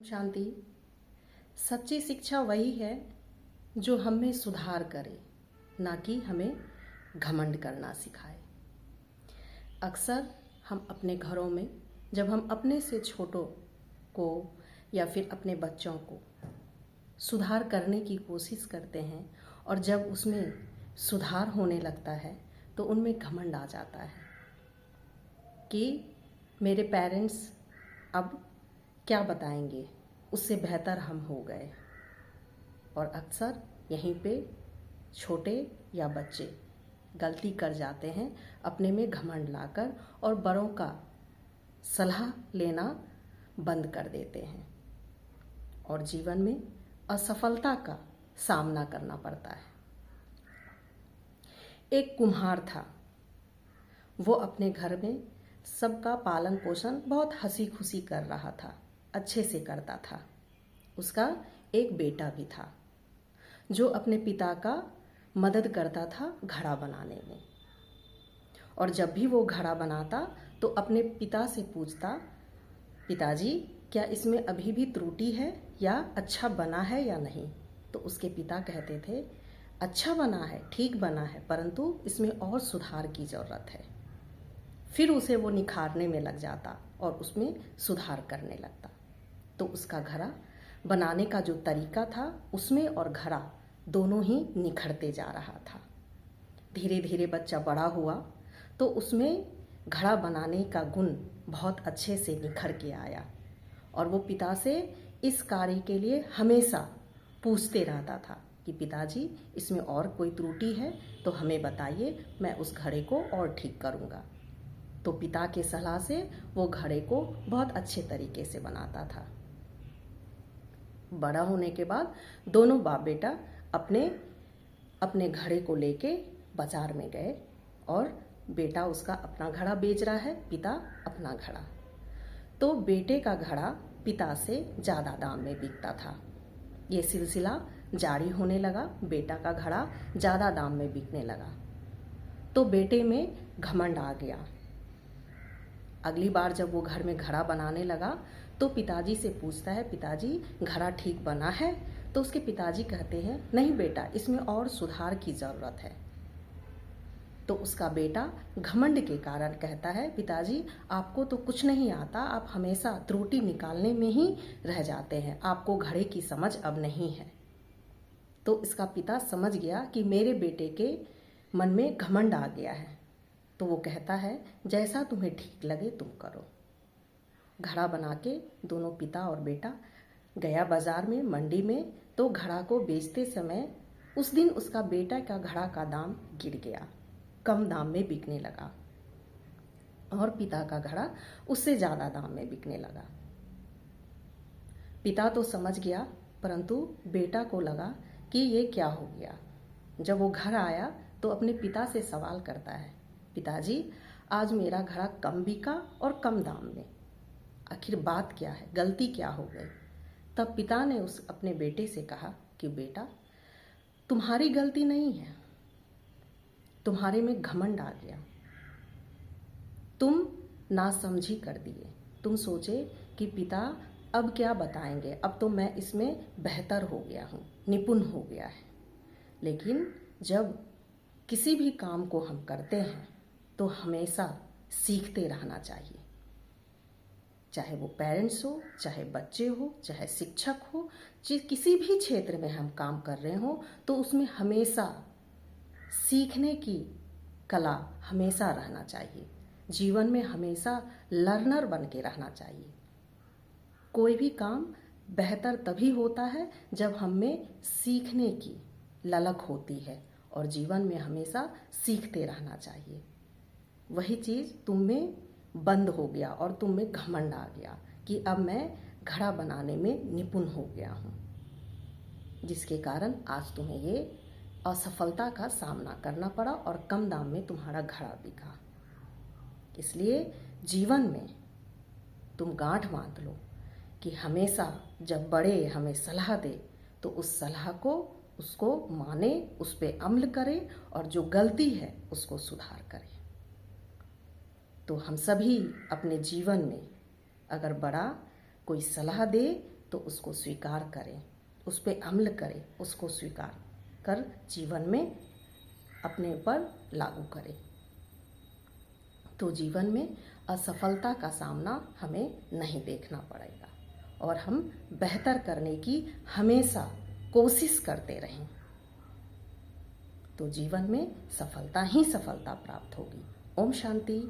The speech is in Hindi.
शांति। सच्ची शिक्षा वही है जो हमें सुधार करे, ना कि हमें घमंड करना सिखाए। अक्सर हम अपने घरों में जब हम अपने से छोटों को या फिर अपने बच्चों को सुधार करने की कोशिश करते हैं और जब उसमें सुधार होने लगता है तो उनमें घमंड आ जाता है कि मेरे पेरेंट्स अब क्या बताएंगे, उससे बेहतर हम हो गए। और अक्सर यहीं पे छोटे या बच्चे गलती कर जाते हैं अपने में घमंड लाकर और बड़ों का सलाह लेना बंद कर देते हैं और जीवन में असफलता का सामना करना पड़ता है। एक कुम्हार था, वो अपने घर में सबका पालन पोषण बहुत हंसी खुशी कर रहा था, अच्छे से करता था। उसका एक बेटा भी था जो अपने पिता का मदद करता था घड़ा बनाने में। और जब भी वो घड़ा बनाता तो अपने पिता से पूछता, पिताजी क्या इसमें अभी भी त्रुटि है या अच्छा बना है या नहीं। तो उसके पिता कहते थे, अच्छा बना है, ठीक बना है, परंतु इसमें और सुधार की ज़रूरत है। फिर उसे वो निखारने में लग जाता और उसमें सुधार करने लगता। तो उसका घड़ा बनाने का जो तरीका था उसमें और घड़ा दोनों ही निखरते जा रहा था। धीरे धीरे बच्चा बड़ा हुआ तो उसमें घड़ा बनाने का गुण बहुत अच्छे से निखर के आया और वो पिता से इस कार्य के लिए हमेशा पूछते रहता था कि पिताजी इसमें और कोई त्रुटि है तो हमें बताइए, मैं उस घड़े को और ठीक करूँगा। तो पिता के सलाह से वो घड़े को बहुत अच्छे तरीके से बनाता था। बड़ा होने के बाद दोनों बाप बेटा अपने अपने घड़े को लेके बाजार में गए और बेटा उसका अपना घड़ा बेच रहा है, पिता अपना घड़ा। तो बेटे का घड़ा पिता से ज़्यादा दाम में बिकता था। ये सिलसिला जारी होने लगा, बेटा का घड़ा ज़्यादा दाम में बिकने लगा। तो बेटे में घमंड आ गया। अगली बार जब वो घर में घड़ा बनाने लगा तो पिताजी से पूछता है, पिताजी घड़ा ठीक बना है। तो उसके पिताजी कहते हैं, नहीं बेटा, इसमें और सुधार की ज़रूरत है। तो उसका बेटा घमंड के कारण कहता है, पिताजी आपको तो कुछ नहीं आता, आप हमेशा त्रुटि निकालने में ही रह जाते हैं, आपको घड़े की समझ अब नहीं है। तो इसका पिता समझ गया कि मेरे बेटे के मन में घमंड आ गया है। तो वो कहता है, जैसा तुम्हें ठीक लगे तुम करो। घड़ा बना के दोनों पिता और बेटा गया बाजार में, मंडी में। तो घड़ा को बेचते समय उस दिन उसका बेटा का घड़ा का दाम गिर गया, कम दाम में बिकने लगा और पिता का घड़ा उससे ज़्यादा दाम में बिकने लगा। पिता तो समझ गया, परंतु बेटा को लगा कि ये क्या हो गया। जब वो घर आया तो अपने पिता से सवाल करता है, पिताजी आज मेरा घड़ा कम बिका और कम दाम में, आखिर बात क्या है, गलती क्या हो गई। तब पिता ने उस अपने बेटे से कहा कि बेटा तुम्हारी गलती नहीं है, तुम्हारे में घमंड आ गया, तुम नासमझी कर दिए। तुम सोचे कि पिता अब क्या बताएंगे, अब तो मैं इसमें बेहतर हो गया हूँ, निपुण हो गया है। लेकिन जब किसी भी काम को हम करते हैं तो हमेशा सीखते रहना चाहिए, चाहे वो पेरेंट्स हो, चाहे बच्चे हो, चाहे शिक्षक हो, किसी भी क्षेत्र में हम काम कर रहे हो तो उसमें हमेशा सीखने की कला हमेशा रहना चाहिए। जीवन में हमेशा लर्नर बन के रहना चाहिए। कोई भी काम बेहतर तभी होता है जब हम में सीखने की ललक होती है और जीवन में हमेशा सीखते रहना चाहिए। वही चीज़ तुम में बंद हो गया और तुम में घमंड आ गया कि अब मैं घड़ा बनाने में निपुण हो गया हूँ, जिसके कारण आज तुम्हें ये असफलता का सामना करना पड़ा और कम दाम में तुम्हारा घड़ा बिका। इसलिए जीवन में तुम गांठ बांध लो कि हमेशा जब बड़े हमें सलाह दे तो उस सलाह को उसको माने, उस पर अमल करे और जो गलती है उसको सुधार करे। तो हम सभी अपने जीवन में अगर बड़ा कोई सलाह दे तो उसको स्वीकार करें, उस पर अमल करें, उसको स्वीकार कर जीवन में अपने ऊपर लागू करें। तो जीवन में असफलता का सामना हमें नहीं देखना पड़ेगा और हम बेहतर करने की हमेशा कोशिश करते रहें, तो जीवन में सफलता ही सफलता प्राप्त होगी। ओम शांति।